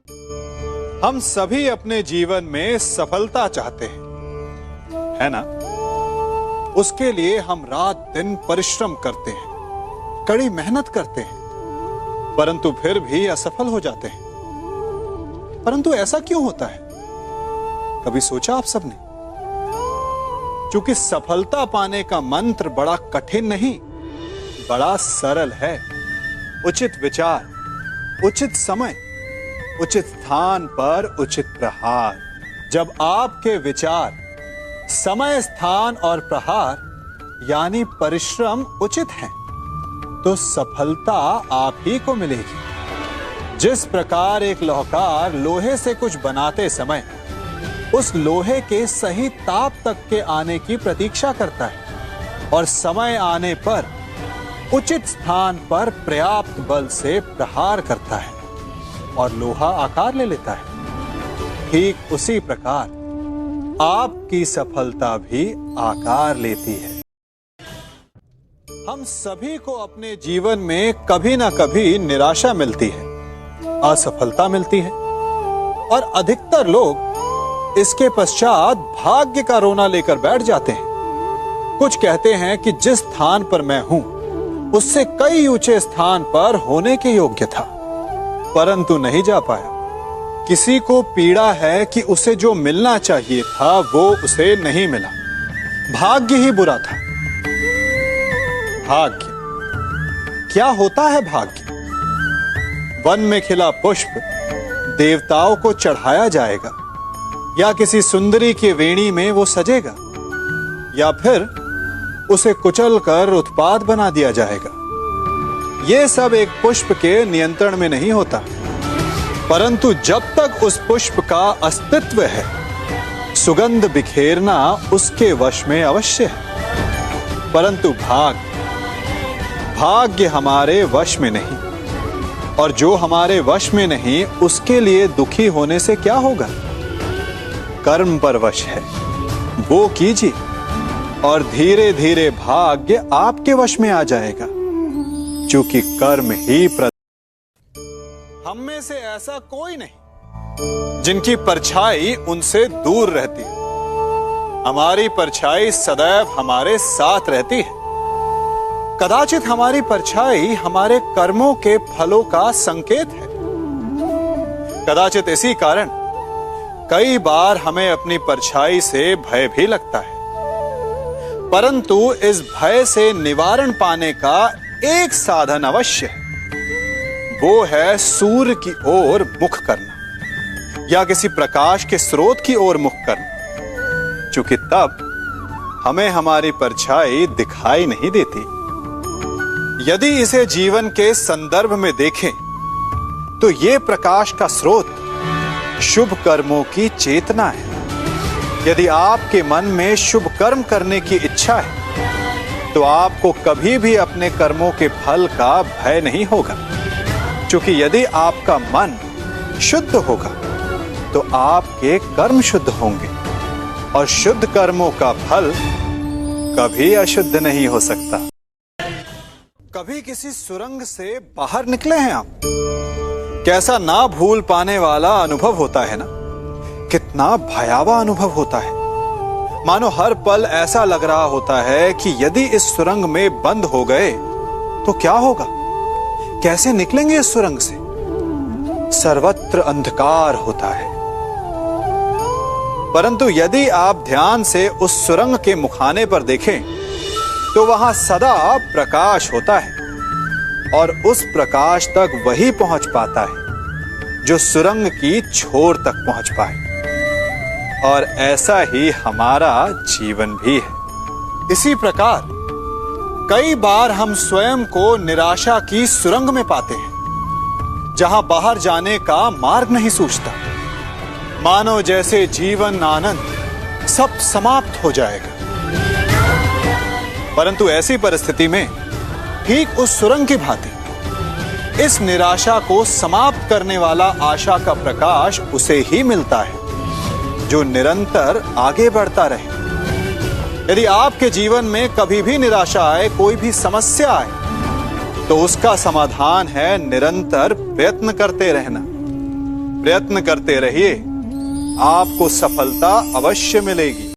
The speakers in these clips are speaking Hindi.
हम सभी अपने जीवन में सफलता चाहते हैं, है ना? उसके लिए हम रात दिन परिश्रम करते हैं, कड़ी मेहनत करते हैं, परंतु फिर भी असफल हो जाते हैं। परंतु ऐसा क्यों होता है? कभी सोचा आप सबने? क्योंकि सफलता पाने का मंत्र बड़ा कठिन नहीं, बड़ा सरल है। उचित विचार, उचित समय, उचित स्थान पर उचित प्रहार। जब आपके विचार, समय, स्थान और प्रहार यानी परिश्रम उचित हैं, तो सफलता आप ही को मिलेगी। जिस प्रकार एक लोहार लोहे से कुछ बनाते समय उस लोहे के सही ताप तक के आने की प्रतीक्षा करता है और समय आने पर उचित स्थान पर पर्याप्त बल से प्रहार करता है और लोहा आकार ले लेता है, ठीक उसी प्रकार आपकी सफलता भी आकार लेती है। हम सभी को अपने जीवन में कभी ना कभी निराशा मिलती है, असफलता मिलती है और अधिकतर लोग इसके पश्चात भाग्य का रोना लेकर बैठ जाते हैं। कुछ कहते हैं कि जिस स्थान पर मैं हूं उससे कई ऊंचे स्थान पर होने के योग्य था, परंतु नहीं जा पाया। किसी को पीड़ा है कि उसे जो मिलना चाहिए था वो उसे नहीं मिला, भाग्य ही बुरा था। भाग्य क्या होता है? भाग्य वन में खिला पुष्प देवताओं को चढ़ाया जाएगा, या किसी सुंदरी की वेणी में वो सजेगा, या फिर उसे कुचलकर उत्पाद बना दिया जाएगा। ये सब एक पुष्प के नियंत्रण में नहीं होता, परंतु जब तक उस पुष्प का अस्तित्व है, सुगंध बिखेरना उसके वश में अवश्य है। परंतु भाग्य हमारे वश में नहीं, और जो हमारे वश में नहीं उसके लिए दुखी होने से क्या होगा? कर्म पर वश है, वो कीजिए और धीरे धीरे भाग्य आपके वश में आ जाएगा, क्योंकि कर्म ही हम में से ऐसा कोई नहीं जिनकी परछाई उनसे दूर रहती है। हमारी परछाई सदैव हमारे साथ रहती है। कदाचित हमारी परछाई हमारे कर्मों के फलों का संकेत है। कदाचित इसी कारण कई बार हमें अपनी परछाई से भय भी लगता है, परंतु इस भय से निवारण पाने का एक साधन अवश्य है। वो है सूर्य की ओर मुख करना या किसी प्रकाश के स्रोत की ओर मुख करना, क्योंकि तब हमें हमारी परछाई दिखाई नहीं देती। यदि इसे जीवन के संदर्भ में देखें तो ये प्रकाश का स्रोत शुभ कर्मों की चेतना है। यदि आपके मन में शुभ कर्म करने की इच्छा है तो आपको कभी भी अपने कर्मों के फल का भय नहीं होगा, क्योंकि यदि आपका मन शुद्ध होगा तो आपके कर्म शुद्ध होंगे और शुद्ध कर्मों का फल कभी अशुद्ध नहीं हो सकता। कभी किसी सुरंग से बाहर निकले हैं आप? कैसा ना भूल पाने वाला अनुभव होता है ना? कितना भयावह अनुभव होता है। मानो हर पल ऐसा लग रहा होता है कि यदि इस सुरंग में बंद हो गए तो क्या होगा? कैसे निकलेंगे इस सुरंग से? सर्वत्र अंधकार होता है। परंतु यदि आप ध्यान से उस सुरंग के मुखाने पर देखें तो वहां सदा प्रकाश होता है, और उस प्रकाश तक वही पहुंच पाता है जो सुरंग की छोर तक पहुंच पाए। और ऐसा ही हमारा जीवन भी है। इसी प्रकार कई बार हम स्वयं को निराशा की सुरंग में पाते हैं, जहां बाहर जाने का मार्ग नहीं सूझता। मानो जैसे जीवन आनंद सब समाप्त हो जाएगा। परंतु ऐसी परिस्थिति में ठीक उस सुरंग की भांति इस निराशा को समाप्त करने वाला आशा का प्रकाश उसे ही मिलता है जो निरंतर आगे बढ़ता रहे। यदि आपके जीवन में कभी भी निराशा आए, कोई भी समस्या आए, तो उसका समाधान है निरंतर प्रयत्न करते रहना, प्रयत्न करते रहिए, आपको सफलता अवश्य मिलेगी।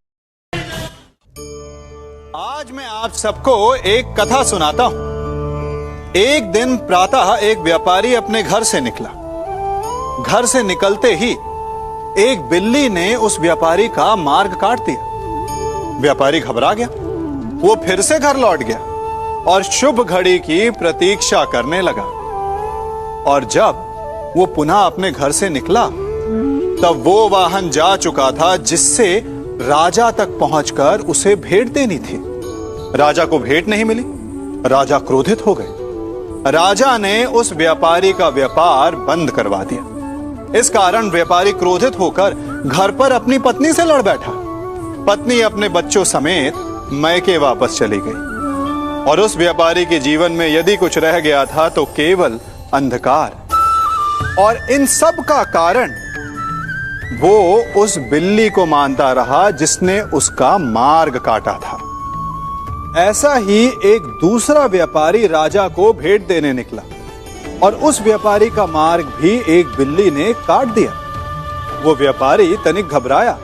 आज मैं आप सबको एक कथा सुनाता हूं। एक दिन प्रातः एक व्यापारी अपने घर से निकला। घर से निकलते ही एक बिल्ली ने उस व्यापारी का मार्ग काट दिया। व्यापारी घबरा गया। वो फिर से घर लौट गया और शुभ घड़ी की प्रतीक्षा करने लगा। और जब वो पुनः अपने घर से निकला तब वो वाहन जा चुका था जिससे राजा तक पहुंचकर उसे भेंट देनी थी। राजा को भेंट नहीं मिली। राजा क्रोधित हो गए। राजा ने उस व्यापारी का व्यापार बंद करवा दिया। इस कारण व्यापारी क्रोधित होकर घर पर अपनी पत्नी से लड़ बैठा। पत्नी अपने बच्चों समेत मैके वापस चली गई और उस व्यापारी के जीवन में यदि कुछ रह गया था तो केवल अंधकार। और इन सब का कारण वो उस बिल्ली को मानता रहा जिसने उसका मार्ग काटा था। ऐसा ही एक दूसरा व्यापारी राजा को भेंट देने निकला और उस व्यापारी का मार्ग भी एक बिल्ली ने काट दिया। वो व्यापारी तनिक घबराया,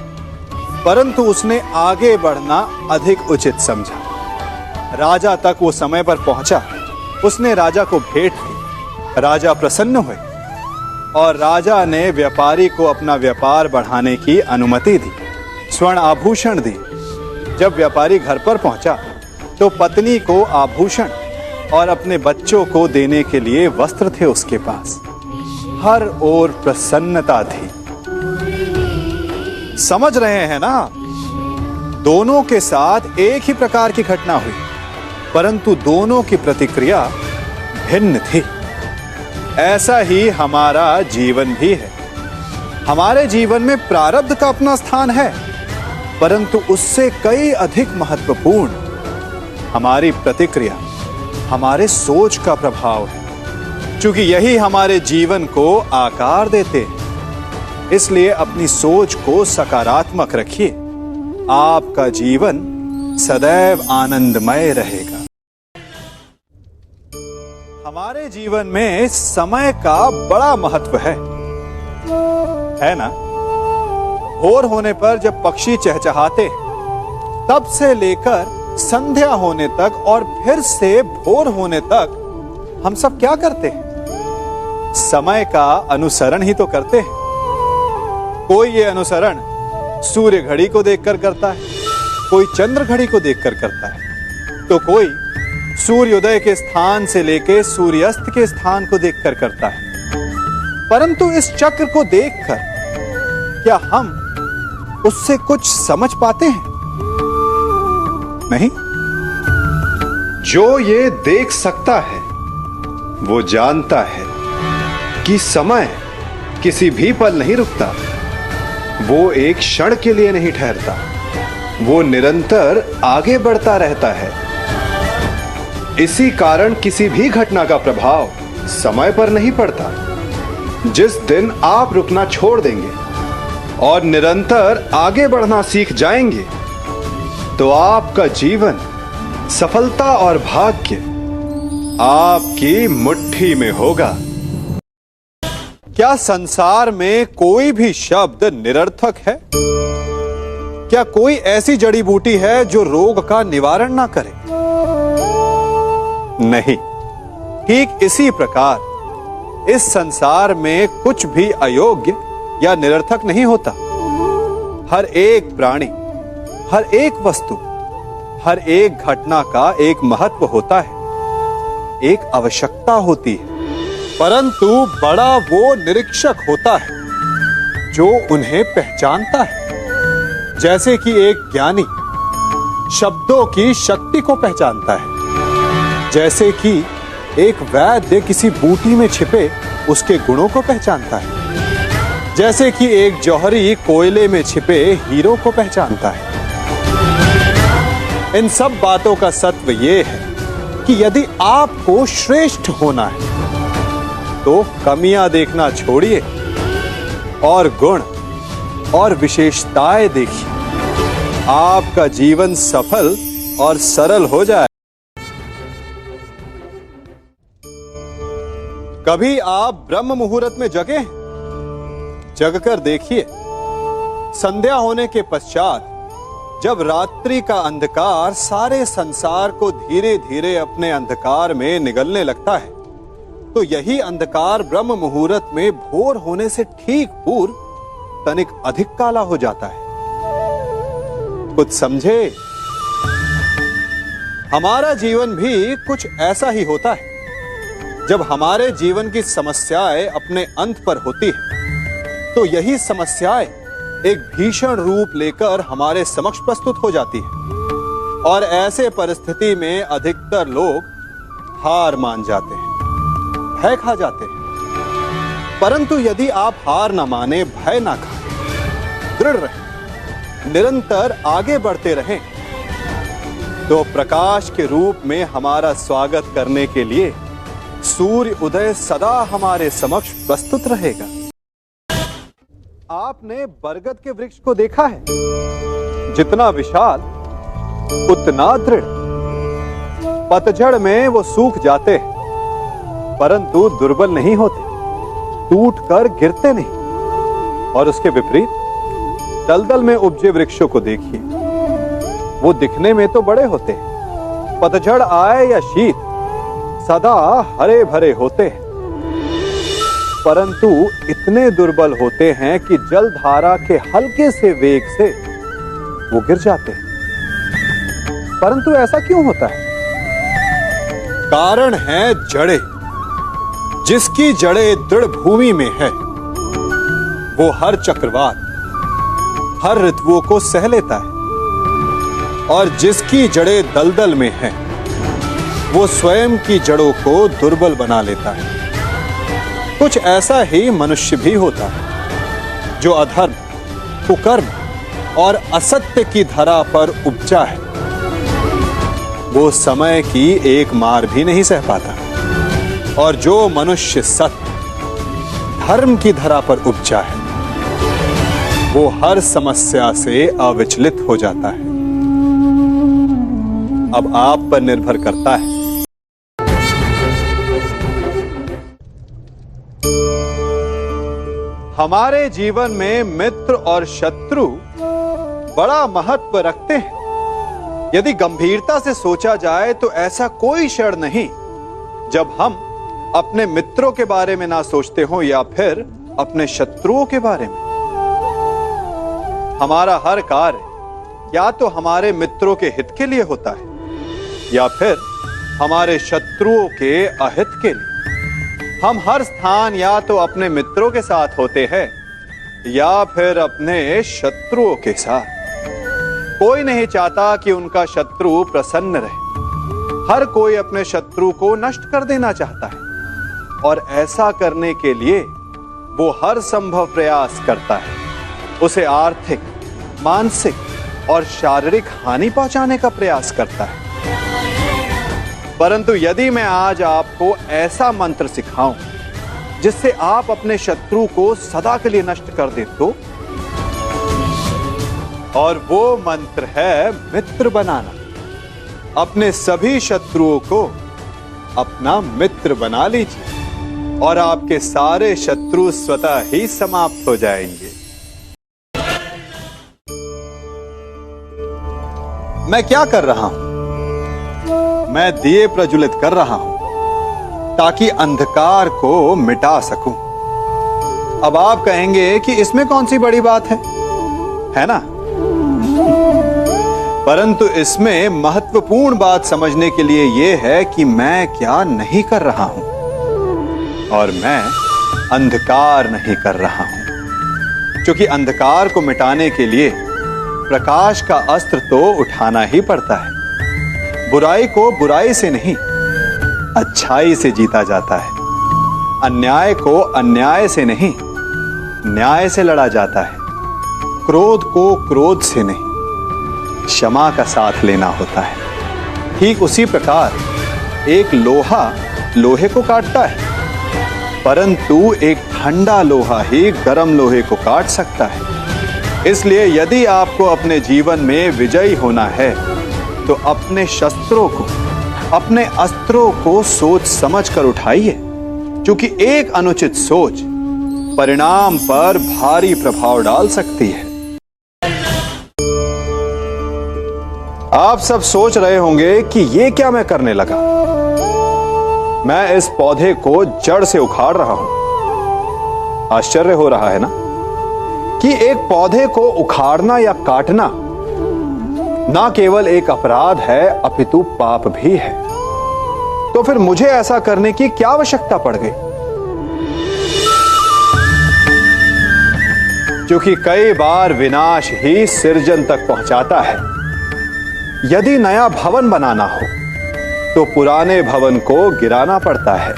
परंतु उसने आगे बढ़ना अधिक उचित समझा। राजा तक वो समय पर पहुंचा। उसने राजा को भेंट दी। राजा प्रसन्न हुए और राजा ने व्यापारी को अपना व्यापार बढ़ाने की अनुमति दी, स्वर्ण आभूषण दी। जब व्यापारी घर पर पहुंचा तो पत्नी को आभूषण और अपने बच्चों को देने के लिए वस्त्र थे उसके पास। हर ओर प्रसन्नता थी। समझ रहे हैं ना? दोनों के साथ एक ही प्रकार की घटना हुई, परंतु दोनों की प्रतिक्रिया भिन्न थी। ऐसा ही हमारा जीवन भी है। हमारे जीवन में प्रारब्ध का अपना स्थान है, परंतु उससे कई अधिक महत्वपूर्ण हमारी प्रतिक्रिया, हमारे सोच का प्रभाव है। क्योंकि यही हमारे जीवन को आकार देते हैं। इसलिए अपनी सोच को सकारात्मक रखिए। आपका जीवन सदैव आनंदमय रहेगा। हमारे जीवन में समय का बड़ा महत्व है ना? भोर होने पर जब पक्षी चहचहाते तब से लेकर संध्या होने तक और फिर से भोर होने तक हम सब क्या करते हैं? समय का अनुसरण ही तो करते हैं। कोई ये अनुसरण सूर्य घड़ी को देखकर करता है, कोई चंद्र घड़ी को देखकर करता है, तो कोई सूर्योदय के स्थान से लेकर सूर्यास्त के स्थान को देखकर करता है। परंतु इस चक्र को देखकर क्या हम उससे कुछ समझ पाते हैं? नहीं। जो ये देख सकता है वो जानता है कि समय किसी भी पल नहीं रुकता। वो एक क्षण के लिए नहीं ठहरता। वो निरंतर आगे बढ़ता रहता है। इसी कारण किसी भी घटना का प्रभाव समय पर नहीं पड़ता। जिस दिन आप रुकना छोड़ देंगे और निरंतर आगे बढ़ना सीख जाएंगे तो आपका जीवन, सफलता और भाग्य आपकी मुट्ठी में होगा। क्या संसार में कोई भी शब्द निरर्थक है? क्या कोई ऐसी जड़ी बूटी है जो रोग का निवारण ना करे? नहीं। ठीक इसी प्रकार इस संसार में कुछ भी अयोग्य या निरर्थक नहीं होता। हर एक प्राणी, हर एक वस्तु, हर एक घटना का एक महत्व होता है, एक आवश्यकता होती है। परंतु बड़ा वो निरीक्षक होता है जो उन्हें पहचानता है। जैसे कि एक ज्ञानी शब्दों की शक्ति को पहचानता है, जैसे कि एक वैद्य किसी बूटी में छिपे उसके गुणों को पहचानता है, जैसे कि एक जौहरी कोयले में छिपे हीरो को पहचानता है। इन सब बातों का सत्व यह है कि यदि आपको श्रेष्ठ होना है तो कमियां देखना छोड़िए और गुण और विशेषताएं देखिए। आपका जीवन सफल और सरल हो जाए। कभी आप ब्रह्म मुहूर्त में जगे? जगकर देखिए, संध्या होने के पश्चात जब रात्रि का अंधकार सारे संसार को धीरे धीरे अपने अंधकार में निगलने लगता है, तो यही अंधकार ब्रह्म मुहूर्त में भोर होने से ठीक पूर्व तनिक अधिक काला हो जाता है। कुछ समझे? हमारा जीवन भी कुछ ऐसा ही होता है। जब हमारे जीवन की समस्याएं अपने अंत पर होती है, तो यही समस्याएं एक भीषण रूप लेकर हमारे समक्ष प्रस्तुत हो जाती है और ऐसे परिस्थिति में अधिकतर लोग हार मान जाते हैं, भय खा जाते हैं। परंतु यदि आप हार न माने, भय ना खाएं, दृढ़ रहें, निरंतर आगे बढ़ते रहें, तो प्रकाश के रूप में हमारा स्वागत करने के लिए सूर्य उदय सदा हमारे समक्ष प्रस्तुत रहेगा। आपने बरगद के वृक्ष को देखा है? जितना विशाल उतना दृढ़। पतझड़ में वो सूख जाते हैं, परंतु दुर्बल नहीं होते, टूटकर गिरते नहीं। और उसके विपरीत दलदल में उपजे वृक्षों को देखिए, वो दिखने में तो बड़े होते हैं, पतझड़ आए या शीत सदा हरे भरे होते हैं, परंतु इतने दुर्बल होते हैं कि जल धारा के हल्के से वेग से वो गिर जाते हैं। परंतु ऐसा क्यों होता है? कारण है जड़ें। जिसकी जड़ें दृढ़ भूमि में है, वो हर चक्रवात, हर ऋतुओं को सह लेता है, और जिसकी जड़ें दलदल में है, वो स्वयं की जड़ों को दुर्बल बना लेता है। कुछ ऐसा ही मनुष्य भी होता है, जो अधर्म, कुकर्म और असत्य की धरा पर उपजा है। वो समय की एक मार भी नहीं सह पाता, और जो मनुष्य सत्य, धर्म की धरा पर उपजा है, वो हर समस्या से अविचलित हो जाता है। अब आप पर निर्भर करता है। हमारे जीवन में मित्र और शत्रु बड़ा महत्व रखते हैं। यदि गंभीरता से सोचा जाए तो ऐसा कोई क्षण नहीं जब हम अपने मित्रों के बारे में ना सोचते हो या फिर अपने शत्रुओं के बारे में। हमारा हर कार्य या तो हमारे मित्रों के हित के लिए होता है या फिर हमारे शत्रुओं के अहित के लिए। हम हर स्थान या तो अपने मित्रों के साथ होते हैं या फिर अपने शत्रुओं के साथ। कोई नहीं चाहता कि उनका शत्रु प्रसन्न रहे। हर कोई अपने शत्रु को नष्ट कर देना चाहता है, और ऐसा करने के लिए वो हर संभव प्रयास करता है। उसे आर्थिक, मानसिक और शारीरिक हानि पहुंचाने का प्रयास करता है। परंतु यदि मैं आज आपको ऐसा मंत्र सिखाऊं जिससे आप अपने शत्रु को सदा के लिए नष्ट कर दें तो, और वो मंत्र है मित्र बनाना। अपने सभी शत्रुओं को अपना मित्र बना लीजिए और आपके सारे शत्रु स्वतः ही समाप्त हो जाएंगे। मैं क्या कर रहा हूं? मैं दिए प्रज्वलित कर रहा हूं ताकि अंधकार को मिटा सकूं। अब आप कहेंगे कि इसमें कौन सी बड़ी बात है ना? परंतु इसमें महत्वपूर्ण बात समझने के लिए यह है कि मैं क्या नहीं कर रहा हूं, और मैं अंधकार नहीं कर रहा हूं। क्योंकि अंधकार को मिटाने के लिए प्रकाश का अस्त्र तो उठाना ही पड़ता है। बुराई को बुराई से नहीं, अच्छाई से जीता जाता है। अन्याय को अन्याय से नहीं, न्याय से लड़ा जाता है। क्रोध को क्रोध से नहीं, क्षमा का साथ लेना होता है। ठीक उसी प्रकार एक लोहा लोहे को काटता है, परंतु एक ठंडा लोहा ही गर्म लोहे को काट सकता है। इसलिए यदि आपको अपने जीवन में विजयी होना है तो अपने शस्त्रों को, अपने अस्त्रों को सोच समझ कर उठाइए, क्योंकि एक अनुचित सोच परिणाम पर भारी प्रभाव डाल सकती है। आप सब सोच रहे होंगे कि ये क्या मैं करने लगा। मैं इस पौधे को जड़ से उखाड़ रहा हूं। आश्चर्य हो रहा है ना कि एक पौधे को उखाड़ना या काटना ना केवल एक अपराध है अपितु पाप भी है। तो फिर मुझे ऐसा करने की क्या आवश्यकता पड़ गई? क्योंकि कई बार विनाश ही सृजन तक पहुंचाता है। यदि नया भवन बनाना हो तो पुराने भवन को गिराना पड़ता है।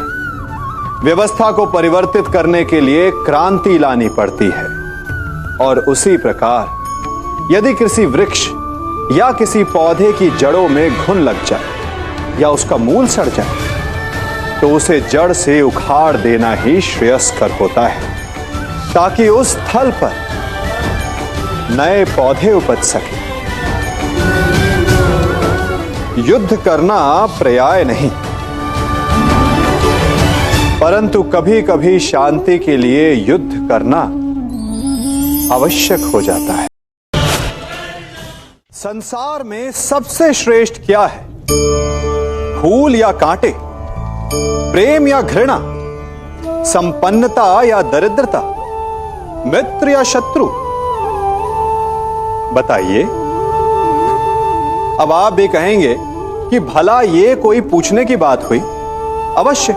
व्यवस्था को परिवर्तित करने के लिए क्रांति लानी पड़ती है। और उसी प्रकार यदि किसी वृक्ष या किसी पौधे की जड़ों में घुन लग जाए या उसका मूल सड़ जाए तो उसे जड़ से उखाड़ देना ही श्रेयस्कर होता है, ताकि उस स्थल पर नए पौधे उपज सके। युद्ध करना पर्याय नहीं, परंतु कभी कभी शांति के लिए युद्ध करना आवश्यक हो जाता है। संसार में सबसे श्रेष्ठ क्या है? फूल या कांटे, प्रेम या घृणा, संपन्नता या दरिद्रता, मित्र या शत्रु? बताइए। अब आप भी कहेंगे कि भला ये कोई पूछने की बात हुई? अवश्य,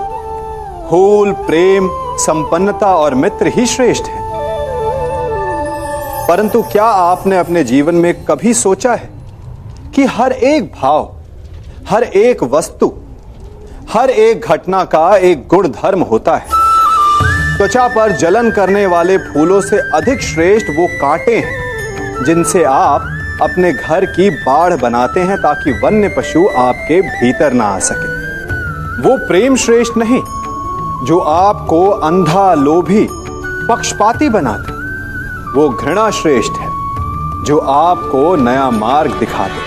फूल, प्रेम, संपन्नता और मित्र ही श्रेष्ठ है। परंतु क्या आपने अपने जीवन में कभी सोचा है कि हर एक भाव, हर एक वस्तु, हर एक घटना का एक गुण धर्म होता है? त्वचा पर जलन करने वाले फूलों से अधिक श्रेष्ठ वो कांटे हैं जिनसे आप अपने घर की बाढ़ बनाते हैं ताकि वन्य पशु आपके भीतर ना आ सके। वो प्रेम श्रेष्ठ नहीं जो आपको अंधा, लोभी, पक्षपाती बनाते। वो घृणा श्रेष्ठ है जो आपको नया मार्ग दिखाते।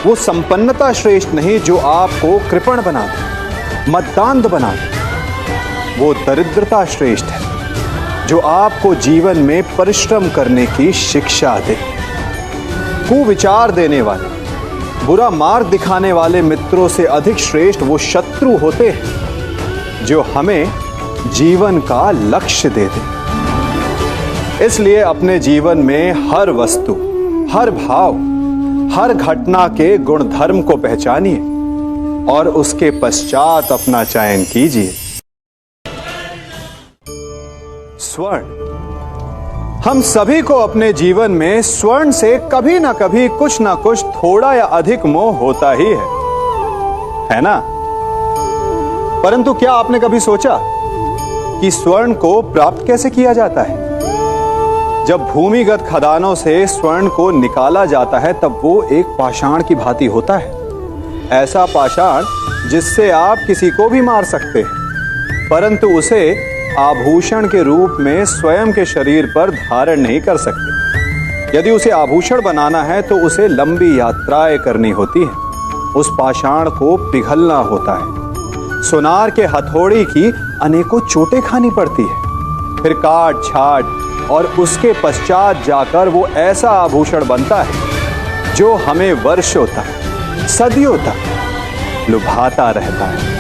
वो संपन्नता श्रेष्ठ नहीं जो आपको कृपण बना दे, मद्दांध बना दे। वो दरिद्रता श्रेष्ठ है जो आपको जीवन में परिश्रम करने की शिक्षा दे। कुविचार देने वाले, बुरा मार्ग दिखाने वाले मित्रों से अधिक श्रेष्ठ वो शत्रु होते हैं जो हमें जीवन का लक्ष्य दे दे। इसलिए अपने जीवन में हर वस्तु, हर भाव, हर घटना के गुण धर्म को पहचानिए और उसके पश्चात अपना चयन कीजिए। स्वर्ण। हम सभी को अपने जीवन में स्वर्ण से कभी ना कभी कुछ ना कुछ थोड़ा या अधिक मोह होता ही है ना? परंतु क्या आपने कभी सोचा कि स्वर्ण को प्राप्त कैसे किया जाता है? जब भूमिगत खदानों से स्वर्ण को निकाला जाता है तब वो एक पाषाण की भांति होता है। ऐसा पाषाण जिससे आप किसी को भी मार सकते हैं, परंतु उसे आभूषण के रूप में स्वयं के शरीर पर धारण नहीं कर सकते। यदि उसे आभूषण बनाना है तो उसे लंबी यात्राएं करनी होती है। उस पाषाण को पिघलना होता है। सोनार के हथौड़ी की अनेकों चोटें खानी पड़ती है, फिर काट छाट और उसके पश्चात जाकर वो ऐसा आभूषण बनता है जो हमें वर्षों तक, सदियों तक लुभाता रहता है।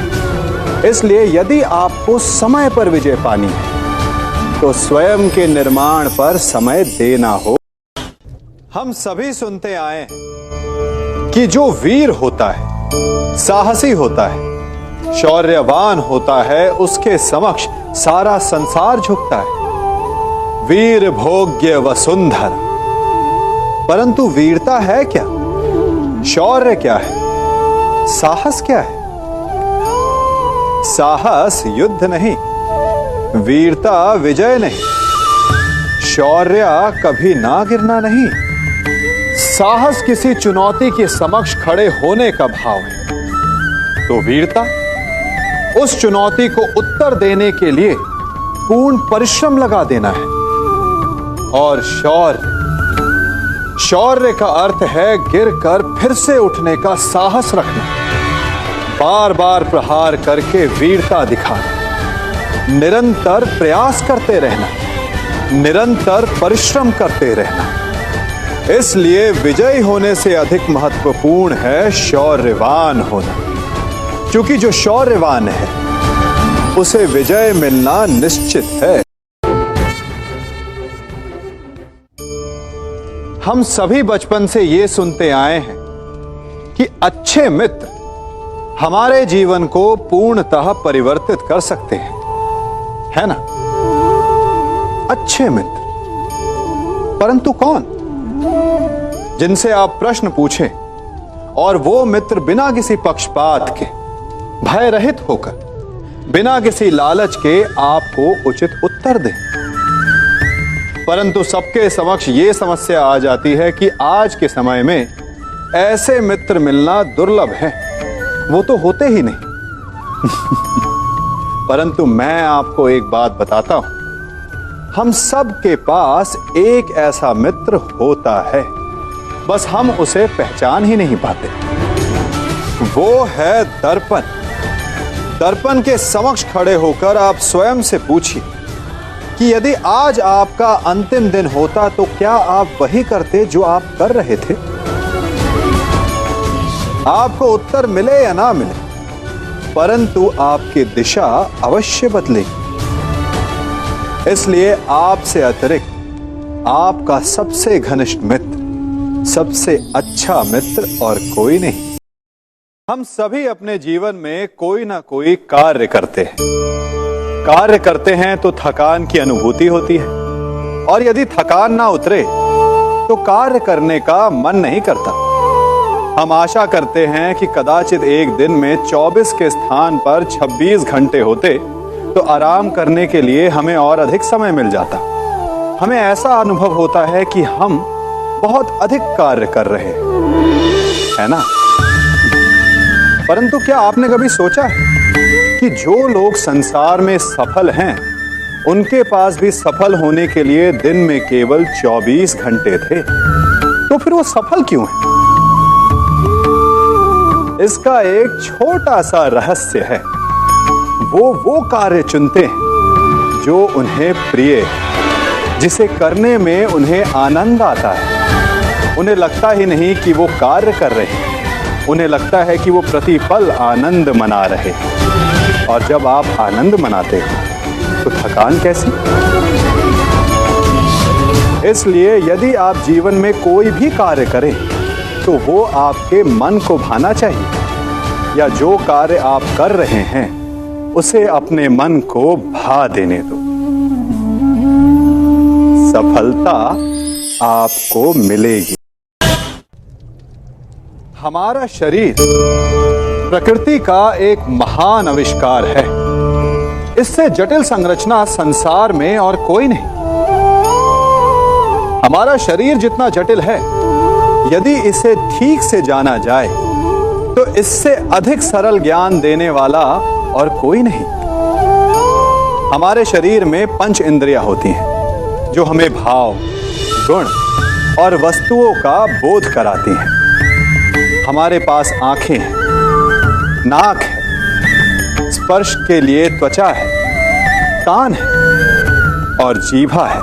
इसलिए यदि आपको समय पर विजय पानी है तो स्वयं के निर्माण पर समय देना हो। हम सभी सुनते आए हैं कि जो वीर होता है, साहसी होता है, शौर्यवान होता है, उसके समक्ष सारा संसार झुकता है। वीर भोग्य वसुंधरा। परंतु वीरता है क्या? शौर्य क्या है? साहस क्या है? साहस युद्ध नहीं, वीरता विजय नहीं, शौर्य कभी ना गिरना नहीं। साहस किसी चुनौती के समक्ष खड़े होने का भाव है, तो वीरता उस चुनौती को उत्तर देने के लिए पूर्ण परिश्रम लगा देना है। और शौर्य का अर्थ है गिरकर फिर से उठने का साहस रखना, बार बार प्रहार करके वीरता दिखाना। निरंतर प्रयास करते रहना, निरंतर परिश्रम करते रहना। इसलिए विजयी होने से अधिक महत्वपूर्ण है शौर्यवान होना, क्योंकि जो शौर्यवान है उसे विजय मिलना निश्चित है। हम सभी बचपन से ये सुनते आए हैं कि अच्छे मित्र हमारे जीवन को पूर्णतः परिवर्तित कर सकते हैं, है ना? अच्छे मित्र, परंतु कौन? जिनसे आप प्रश्न पूछें और वो मित्र बिना किसी पक्षपात के, भय रहित होकर, बिना किसी लालच के आपको उचित उत्तर दें। परंतु सबके समक्ष ये समस्या आ जाती है कि आज के समय में ऐसे मित्र मिलना दुर्लभ है, वो तो होते ही नहीं। परंतु मैं आपको एक बात बताता हूं, हम सब के पास एक ऐसा मित्र होता है, बस हम उसे पहचान ही नहीं पाते। वो है दर्पण। दर्पण के समक्ष खड़े होकर आप स्वयं से पूछिए कि यदि आज आपका अंतिम दिन होता तो क्या आप वही करते जो आप कर रहे थे? आपको उत्तर मिले या ना मिले, परंतु आपकी दिशा अवश्य बदलेगी। इसलिए आपसे अतिरिक्त आपका सबसे घनिष्ठ मित्र, सबसे अच्छा मित्र और कोई नहीं। हम सभी अपने जीवन में कोई ना कोई कार्य करते हैं। कार्य करते हैं तो थकान की अनुभूति होती है, और यदि थकान ना उतरे तो कार्य करने का मन नहीं करता। हम आशा करते हैं कि कदाचित एक दिन में 24 के स्थान पर 26 घंटे होते तो आराम करने के लिए हमें और अधिक समय मिल जाता। हमें ऐसा अनुभव होता है कि हम बहुत अधिक कार्य कर रहे हैं, है ना? परंतु क्या आपने कभी सोचा है कि जो लोग संसार में सफल हैं, उनके पास भी सफल होने के लिए दिन में केवल 24 घंटे थे, तो फिर वो सफल क्यों हैं? इसका एक छोटा सा रहस्य है। वो कार्य चुनते हैं जो उन्हें प्रिय है, जिसे करने में उन्हें आनंद आता है। उन्हें लगता ही नहीं कि वो कार्य कर रहे हैं, उन्हें लगता है कि वो प्रतिपल आनंद मना रहे हैं। और जब आप आनंद मनाते हो तो थकान कैसी? इसलिए यदि आप जीवन में कोई भी कार्य करें तो वो आपके मन को भाना चाहिए, या जो कार्य आप कर रहे हैं उसे अपने मन को भा देने दो। सफलता आपको मिलेगी। हमारा शरीर प्रकृति का एक महान आविष्कार है। इससे जटिल संरचना संसार में और कोई नहीं। हमारा शरीर जितना जटिल है, यदि इसे ठीक से जाना जाए तो इससे अधिक सरल ज्ञान देने वाला और कोई नहीं। हमारे शरीर में 5 इंद्रियां होती हैं जो हमें भाव, गुण और वस्तुओं का बोध कराती हैं। हमारे पास आंखें हैं, नाक है, स्पर्श के लिए त्वचा है, कान है और जीभा है।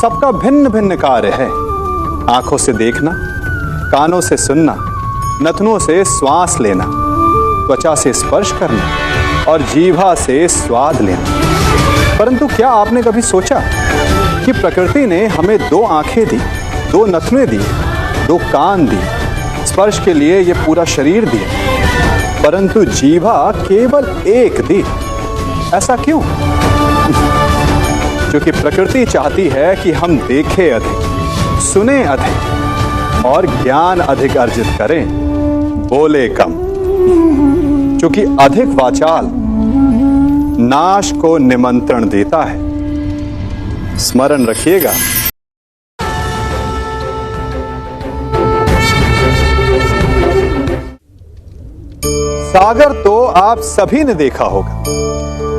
सबका भिन्न भिन्न कार्य है। आंखों से देखना, कानों से सुनना, नथनों से श्वास लेना, त्वचा से स्पर्श करना और जीभा से स्वाद लेना। परंतु क्या आपने कभी सोचा कि प्रकृति ने हमें 2 आंखें दी, 2 नथने दी, 2 कान दी, स्पर्श के लिए ये पूरा शरीर दिया, परंतु जीभा केवल 1 दी? ऐसा क्यों? क्योंकि प्रकृति चाहती है कि हम देखें अधिक, सुने अधिक और ज्ञान अधिक अर्जित करें, बोले कम। क्योंकि अधिक वाचाल नाश को निमंत्रण देता है। स्मरण रखिएगा। सागर तो आप सभी ने देखा होगा,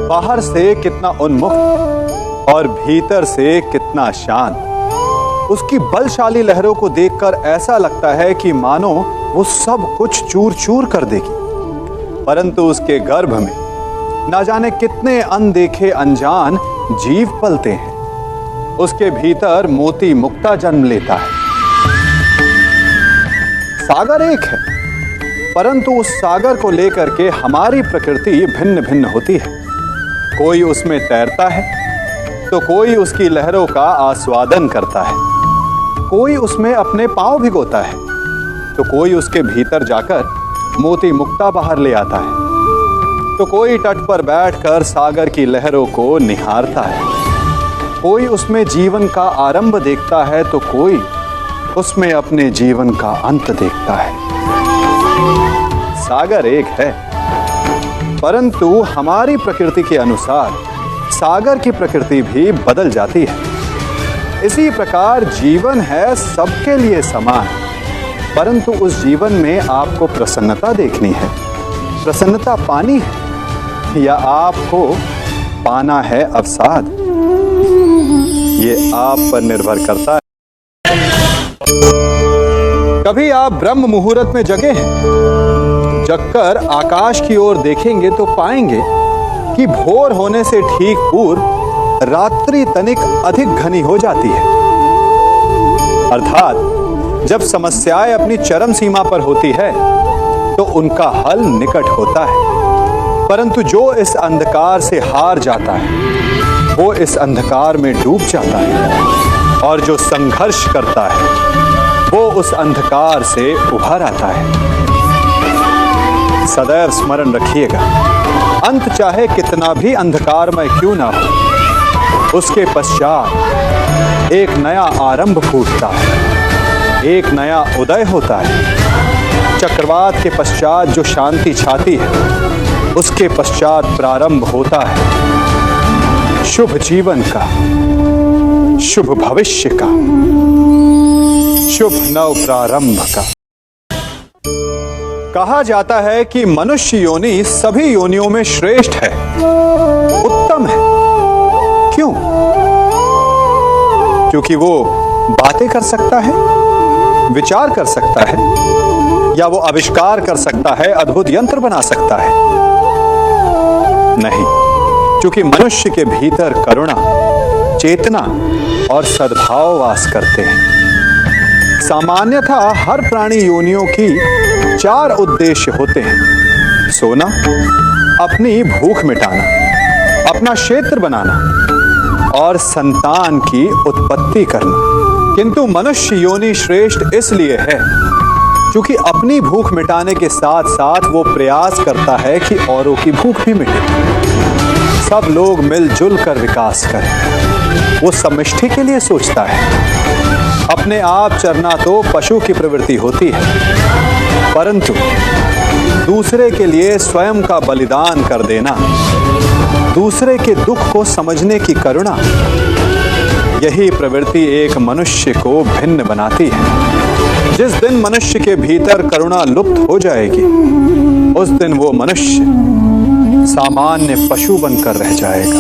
बाहर से कितना उन्मुक्त और भीतर से कितना शांत। उसकी बलशाली लहरों को देखकर ऐसा लगता है कि मानो वो सब कुछ चूर चूर कर देगी। परंतु उसके गर्भ में ना जाने कितने अनदेखे अनजान जीव पलते हैं। उसके भीतर मोती मुक्ता जन्म लेता है। सागर एक है, परंतु उस सागर को लेकर के हमारी प्रकृति भिन्न भिन्न होती है। कोई उसमें तैरता है तो कोई उसकी लहरों का आस्वादन करता है, कोई उसमें अपने पांव भिगोता है तो कोई उसके भीतर जाकर मोती मुक्ता बाहर ले आता है, तो कोई तट पर बैठकर सागर की लहरों को निहारता है, कोई उसमें जीवन का आरंभ देखता है तो कोई उसमें अपने जीवन का अंत देखता है। सागर एक है, परंतु हमारी प्रकृति के अनुसार सागर की प्रकृति भी बदल जाती है। इसी प्रकार जीवन है सबके लिए समान, परंतु उस जीवन में आपको प्रसन्नता देखनी है, प्रसन्नता पानी है, या आपको पाना है अवसाद, ये आप पर निर्भर करता है। कभी आप ब्रह्म मुहूर्त में जगे हैं? जगकर आकाश की ओर देखेंगे तो पाएंगे कि भोर होने से ठीक पूर्व रात्रि तनिक अधिक घनी हो जाती है। अर्थात जब समस्याएं अपनी चरम सीमा पर होती है तो उनका हल निकट होता है, परंतु जो इस अंधकार से हार जाता है वो इस अंधकार में डूब जाता है, और जो संघर्ष करता है वो उस अंधकार से उभर आता है। सदैव स्मरण रखिएगा, अंत चाहे कितना भी अंधकारमय क्यों ना हो, उसके पश्चात एक नया आरंभ फूटता है, एक नया उदय होता है। चक्रवात के पश्चात जो शांति छाती है उसके पश्चात प्रारंभ होता है शुभ जीवन का, शुभ भविष्य का, शुभ नव प्रारंभ का। कहा जाता है कि मनुष्य योनि सभी योनियों में श्रेष्ठ है, उत्तम है। क्यों? क्योंकि वो बातें कर सकता है, विचार कर सकता है, या वो आविष्कार कर सकता है, अद्भुत यंत्र बना सकता है। नहीं, क्योंकि मनुष्य के भीतर करुणा, चेतना और सद्भाव वास करते हैं। सामान्यतः हर प्राणी योनियों की 4 उद्देश्य होते हैं: सोना, अपनी भूख मिटाना, अपना क्षेत्र बनाना और संतान की उत्पत्ति करना। किंतु मनुष्य योनि श्रेष्ठ इसलिए है क्योंकि अपनी भूख मिटाने के साथ साथ वो प्रयास करता है कि औरों की भूख भी मिटे, सब लोग मिलजुल कर विकास करें। वो समष्टि के लिए सोचता है। अपने आप चरना तो पशु की प्रवृत्ति होती है, परंतु दूसरे के लिए स्वयं का बलिदान कर देना, दूसरे के दुख को समझने की करुणा, यही प्रवृत्ति एक मनुष्य को भिन्न बनाती है। जिस दिन मनुष्य के भीतर करुणा लुप्त हो जाएगी, उस दिन वो मनुष्य सामान्य पशु बनकर रह जाएगा।